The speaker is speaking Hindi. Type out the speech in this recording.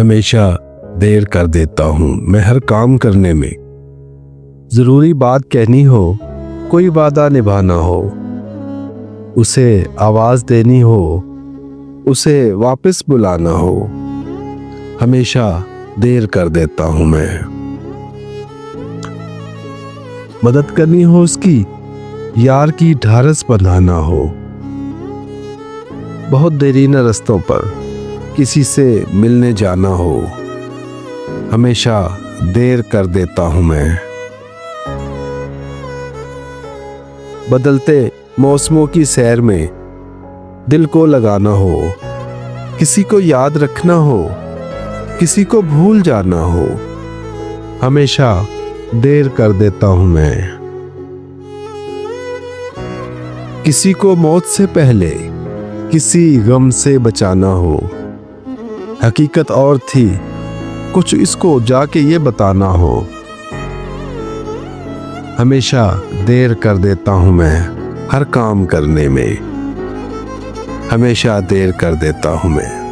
हमेशा देर कर देता हूँ मैं हर काम करने में। ज़रूरी बात कहनी हो, कोई वादा निभाना हो, उसे आवाज़ देनी हो, उसे वापस बुलाना हो, हमेशा देर कर देता हूँ मैं। मदद करनी हो उसकी, यार की ढारस बंधाना हो, बहुत देरीना रास्तों पर किसी से मिलने जाना हो, हमेशा देर कर देता हूँ मैं। बदलते मौसमों की सैर में दिल को लगाना हो, किसी को याद रखना हो, किसी को भूल जाना हो, हमेशा देर कर देता हूँ मैं। किसी को मौत से पहले किसी गम से बचाना हो, हकीकत और थी कुछ इसको जाके ये बताना हो, हमेशा देर कर देता हूँ मैं हर काम करने में, हमेशा देर कर देता हूँ मैं।